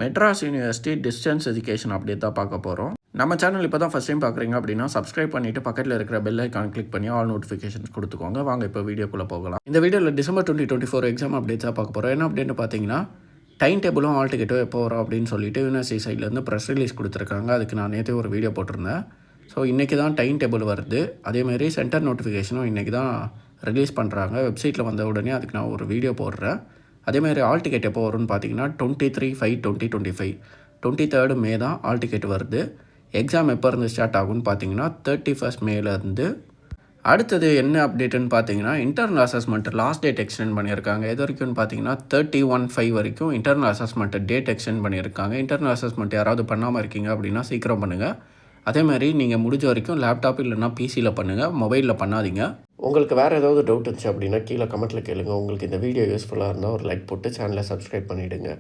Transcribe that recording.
Madras university distance education update தான் பார்க்க போகிறோம். நம்ம சேனல் இப்போ தான் ஃபஸ்ட் டைம் பார்க்குறீங்க அப்படின்னா சப்ஸ்கிரைப் பண்ணிவிட்டு பக்கத்தில் இருக்கிற பெல் ஐக்கான் கிளிக் பண்ணி ஆல் நோட்டிஃபிகேஷன்ஸ் கொடுத்துக்கோங்க. வாங்க இப்போ வீடியோக்குள்ளே போகலாம். இந்த வீடியோவில் டிசம்பர் 2024 எக்ஸாம் அப்டேட்ஸாக பார்க்க போகிறோம். என்ன அப்டேட்னு பார்த்தீங்கன்னா டைம் டேபிளும் ஹால் டிக்கெட்டும் எப்போ வரும் அப்படின்னு சொல்லிட்டு யூனிவர்சிட்டி சைட்லேருந்து ப்ரெஸ் ரிலீஸ் கொடுத்துருக்காங்க. அதுக்கு நான் நேற்றே ஒரு வீடியோ போட்டிருந்தேன். ஸோ இன்றைக்கி தான் டைம் டேபிள் வருது. அதேமாரி சென்டர் நோட்டிஃபிகேஷனும் இன்றைக்கி தான் ரிலீஸ் பண்ணுறாங்க. வெப்சைட்டில் வந்த உடனே அதுக்கு நான் ஒரு வீடியோ போடுறேன். அதேமாதிரி ஆல் டிக்கெட் எப்போ வரும்னு பார்த்தீங்கன்னா 23/5/2025 23rd மே தான் ஆல் டிக்கெட் வருது. எக்ஸாம் எப்போ இருந்து ஸ்டார்ட் ஆகும்னு பார்த்தீங்கன்னா 31st மேலேருந்து. அடுத்தது என்ன அப்டேட்டுன்னு பார்த்தீங்கன்னா internal assessment last date extend பண்ணியிருக்காங்க. எது வரைக்கும்னு பார்த்தீங்கன்னா 31/5 வரைக்கும் இன்டர்னல் அசஸ்மெண்ட் டேட் எக்ஸ்டெண்ட் பண்ணியிருக்காங்க. இன்டர்னல் அசஸ்மெண்ட் யாராவது பண்ணாமல் இருக்கீங்க அப்படின்னா சீக்கிரம் பண்ணுங்கள். அதேமாதிரி நீங்கள் முடிஞ்ச வரைக்கும் லேப்டாப் இல்லைனா பிசியில் பண்ணுங்கள், மொபைலில் பண்ணாதீங்க. உங்களுக்கு வேறு ஏதாவது டவுட் இருந்துச்சு அப்படின்னா கீழே கமெண்ட்டில் கேளுங்க. உங்களுக்கு இந்த வீடியோ யூஸ்ஃபுல்லாக இருந்தால் ஒரு லைக் போட்டு சேனலை சப்ஸ்கிரைப் பண்ணிவிடுங்க.